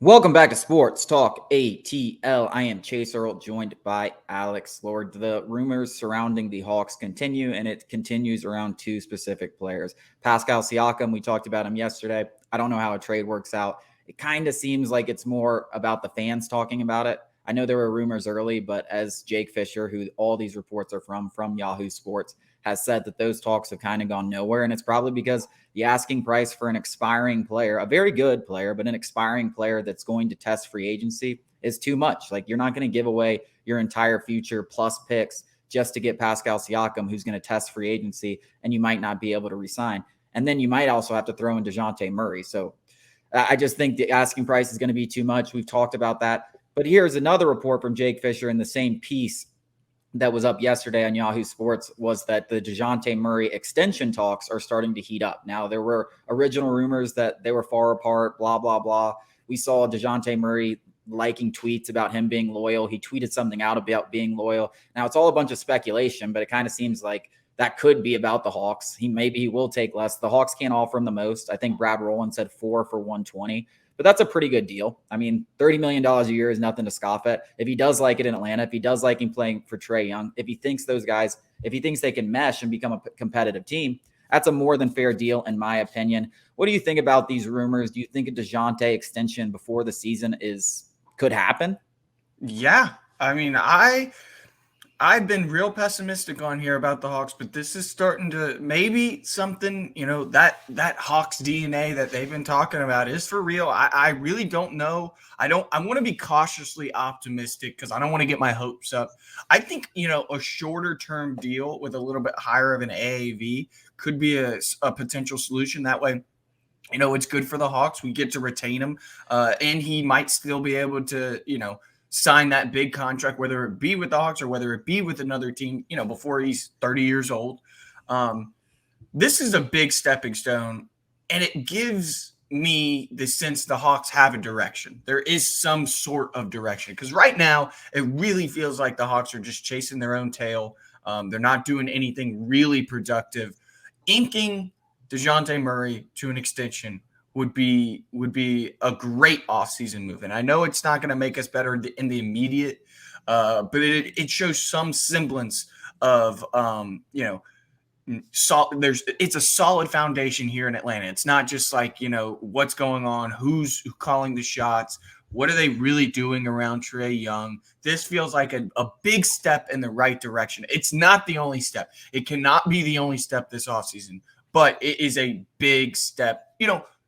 Welcome back to Sports Talk ATL. I am Chase Earl, joined by Alex Lord. The rumors surrounding the Hawks continue, and it continues around two specific players. Pascal Siakam, we talked about him yesterday. I don't know how a trade works out. It kind of seems like it's more about the fans talking about it. I know there were rumors early, but as Jake Fisher, who all these reports are from Yahoo Sports, has said that those talks have kind of gone nowhere. And it's probably because the asking price for an expiring player, a very good player, but an expiring player that's going to test free agency is too much. Like, you're not going to give away your entire future plus picks just to get Pascal Siakam, who's going to test free agency, and you might not be able to resign. And then you might also have to throw in Dejounte Murray. So I just think the asking price is going to be too much. We've talked about that. But here's another report from Jake Fisher in the same piece that was up yesterday on Yahoo Sports, was that the Dejounte Murray extension talks are starting to heat up. Now, there were original rumors that they were far apart, blah, blah, blah. We saw Dejounte Murray liking tweets about him being loyal. He tweeted something out about being loyal. Now, it's all a bunch of speculation, but it kind of seems like that could be about the Hawks. Maybe he will take less. The Hawks can't offer him the most. I think Brad Rowland said 4 for 120. But that's a pretty good deal. I mean, $30 million a year is nothing to scoff at. If he does like it in Atlanta, if he does like him playing for Trae Young, if he thinks they can mesh and become a competitive team, that's a more than fair deal, in my opinion. What do you think about these rumors? Do you think a Dejounte extension before the season could happen? Yeah. I mean, I've been real pessimistic on here about the Hawks, but this is starting to maybe something, that Hawks DNA that they've been talking about is for real. I really don't know. I want to be cautiously optimistic because I don't want to get my hopes up. I think, a shorter term deal with a little bit higher of an AAV could be a potential solution. That way, it's good for the Hawks. We get to retain him, and he might still be able to, sign that big contract, whether it be with the Hawks or whether it be with another team, before he's 30 years old. This is a big stepping stone, and it gives me the sense the Hawks have a direction. There is some sort of direction, because right now it really feels like the Hawks are just chasing their own tail. They're not doing anything really productive. Inking Dejounte Murray to an extension would be a great offseason move. And I know it's not going to make us better in the immediate, but it shows some semblance of, it's a solid foundation here in Atlanta. It's not just like, what's going on, who's calling the shots, what are they really doing around Trae Young. This feels like a big step in the right direction. It's not the only step. It cannot be the only step this offseason, but it is a big step,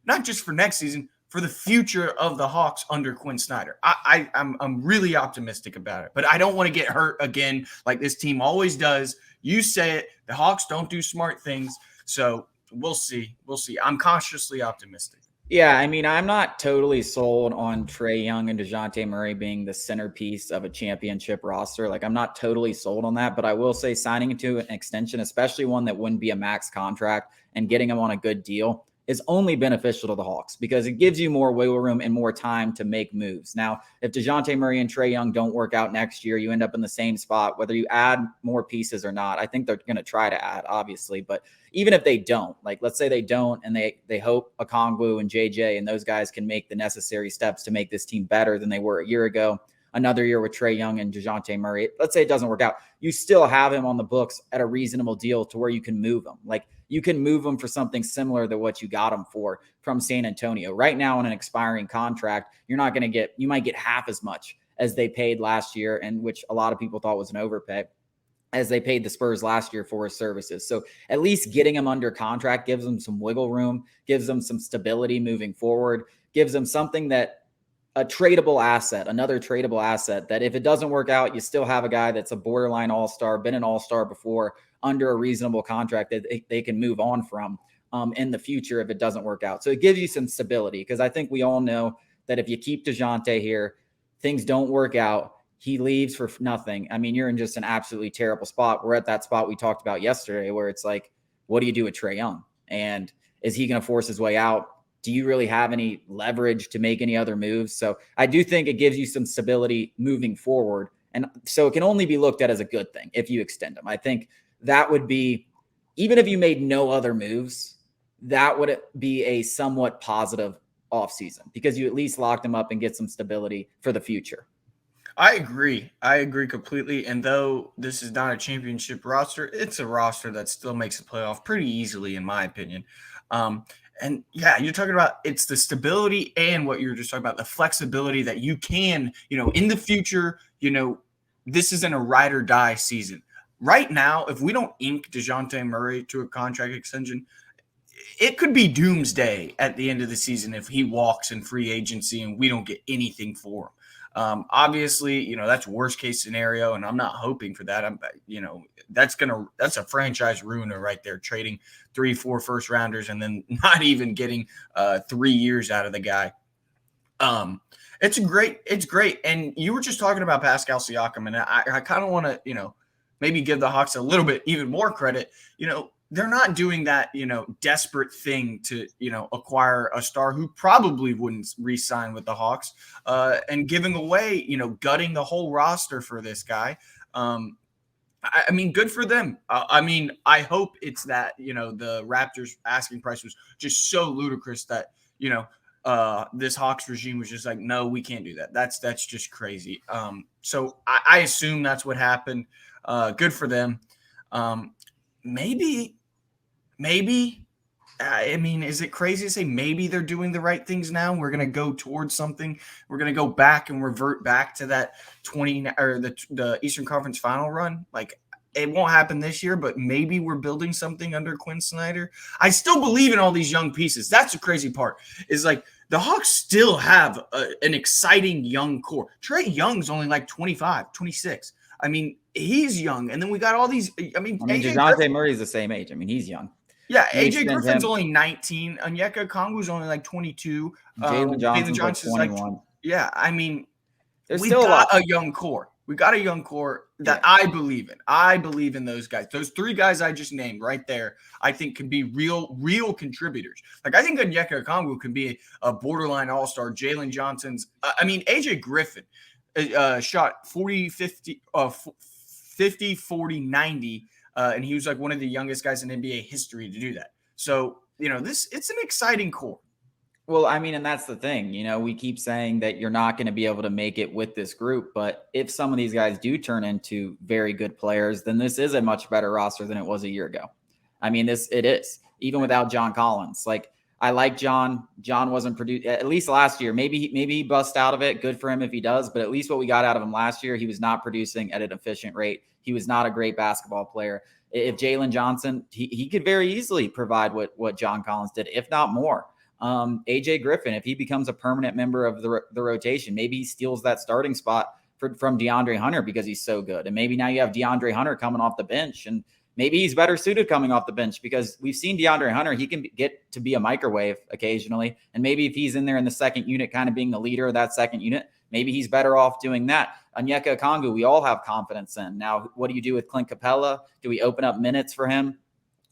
not just for next season, for the future of the Hawks under Quinn Snyder. I'm really optimistic about it, but I don't want to get hurt again like this team always does. You say it, the Hawks don't do smart things, so we'll see. I'm cautiously optimistic. Yeah, I mean, I'm not totally sold on Trae Young and Dejounte Murray being the centerpiece of a championship roster. Like, I'm not totally sold on that, but I will say signing into an extension, especially one that wouldn't be a max contract, and getting him on a good deal is only beneficial to the Hawks because it gives you more wiggle room and more time to make moves. Now, if Dejounte Murray and Trae Young don't work out next year, you end up in the same spot, whether you add more pieces or not. I think they're going to try to add, obviously, but even if they don't, like, let's say they don't, and they hope Okongwu and JJ and those guys can make the necessary steps to make this team better than they were a year ago. Another year with Trae Young and Dejounte Murray. Let's say it doesn't work out. You still have him on the books at a reasonable deal to where you can move him. Like, you can move him for something similar to what you got him for from San Antonio. Right now, on an expiring contract, you might get half as much as they paid last year, and which a lot of people thought was an overpay, as they paid the Spurs last year for his services. So at least getting him under contract gives them some wiggle room, gives them some stability moving forward, gives them something that another tradable asset that if it doesn't work out, you still have a guy that's a borderline all-star, been an all-star before, under a reasonable contract that they can move on from in the future if it doesn't work out. So it gives you some stability, because I think we all know that if you keep Dejounte here, things don't work out, he leaves for nothing. I mean, you're in just an absolutely terrible spot. We're at that spot we talked about yesterday where it's like, what do you do with Trae Young? And is he going to force his way out? Do you really have any leverage to make any other moves? So I do think it gives you some stability moving forward. And so it can only be looked at as a good thing if you extend him. I think that would be, even if you made no other moves, that would be a somewhat positive offseason because you at least locked him up and get some stability for the future. I agree. I agree completely. And though this is not a championship roster, it's a roster that still makes a playoff pretty easily, in my opinion. Um, and yeah, you're talking about it's the stability and what you were just talking about, the flexibility that you can, in the future, this isn't a ride or die season. Right now, if we don't ink Dejounte Murray to a contract extension, it could be doomsday at the end of the season if he walks in free agency and we don't get anything for him. Obviously, that's worst case scenario, and I'm not hoping for that. That's a franchise ruiner right there, trading 3-4 first rounders and then not even getting 3 years out of the guy. It's great. And you were just talking about Pascal Siakam, and I kind of want to, maybe give the Hawks a little bit even more credit. They're not doing that, desperate thing to, acquire a star who probably wouldn't re-sign with the Hawks, and giving away, gutting the whole roster for this guy. I mean, good for them. I hope it's that, the Raptors asking price was just so ludicrous that, this Hawks regime was just like, no, we can't do that. That's just crazy. So I assume that's what happened. Good for them. Maybe, is it crazy to say maybe they're doing the right things now? We're going to go towards something. We're going to go back and revert back to that 20 or the Eastern Conference final run. Like, it won't happen this year, but maybe we're building something under Quinn Snyder. I still believe in all these young pieces. That's the crazy part, is like the Hawks still have an exciting young core. Trae Young's only like 25, 26. I mean, he's young. And then we got all these. Dejounte Murray's the same age. I mean, he's young. Yeah, AJ Griffin's only 19. Onyeka Okongwu's only like 22. Jalen Johnson's like 21. There's still a young core. We got a young core that I believe in. I believe in those guys. Those 3 guys I just named right there, I think can be real contributors. Like, I think Onyeka Okongwu can be a borderline all-star. Jalen Johnson's AJ Griffin shot 40, 50, 50, 40, 90. And he was like one of the youngest guys in NBA history to do that. So, it's an exciting core. Well, and that's the thing, we keep saying that you're not going to be able to make it with this group, but if some of these guys do turn into very good players, then this is a much better roster than it was a year ago. It is, even without John Collins. Like, I like John. John wasn't produced, at least last year. Maybe he busts out of it. Good for him if he does, but at least what we got out of him last year, he was not producing at an efficient rate. He was not a great basketball player. If Jalen Johnson, he could very easily provide what John Collins did, if not more. AJ Griffin, if he becomes a permanent member of the rotation, maybe he steals that starting spot from DeAndre Hunter because he's so good. And maybe now you have DeAndre Hunter coming off the bench, and maybe he's better suited coming off the bench because we've seen DeAndre Hunter. He can get to be a microwave occasionally. And maybe if he's in there in the second unit, kind of being the leader of that second unit, maybe he's better off doing that. Onyeka Okongwu, we all have confidence in. Now, what do you do with Clint Capella? Do we open up minutes for him?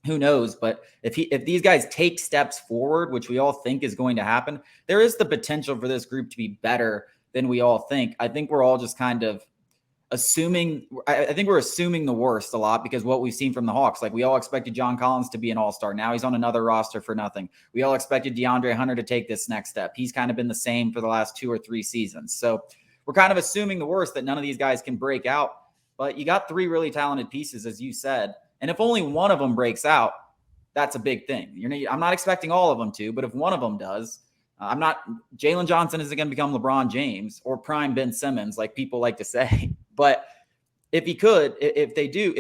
Who knows? But if these guys take steps forward, which we all think is going to happen, there is the potential for this group to be better than we all think. I think we're all just kind of assuming. I think we're assuming the worst a lot because what we've seen from the Hawks, like we all expected John Collins to be an all-star. Now he's on another roster for nothing. We all expected DeAndre Hunter to take this next step. He's kind of been the same for the last 2 or 3 seasons. So we're kind of assuming the worst, that none of these guys can break out. But you got 3 really talented pieces, as you said. And if only one of them breaks out, that's a big thing. I'm not expecting all of them to, but if one of them does, Jalen Johnson isn't going to become LeBron James or prime Ben Simmons, like people like to say. But if he could, if they do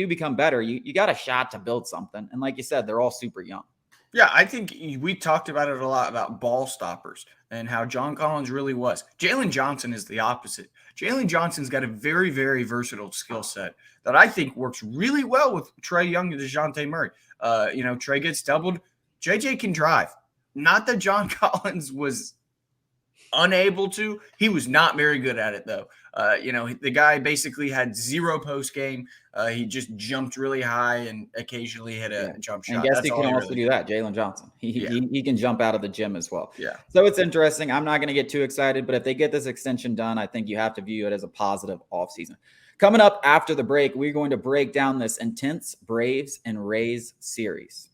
become better, you got a shot to build something. And like you said, they're all super young. Yeah, I think we talked about it a lot about ball stoppers and how John Collins really was. Jalen Johnson is the opposite. Jalen Johnson's got a very, very versatile skill set that I think works really well with Trae Young and Dejounte Murray. Trae gets doubled. JJ can drive. Not that John Collins was unable to. He was not very good at it, though. The guy basically had 0 post game. He just jumped really high and occasionally hit a jump shot. I guess he can also do that, Jalen Johnson. He can jump out of the gym as well. Yeah. So it's interesting. I'm not going to get too excited, but if they get this extension done, I think you have to view it as a positive offseason. Coming up after the break, we're going to break down this intense Braves and Rays series.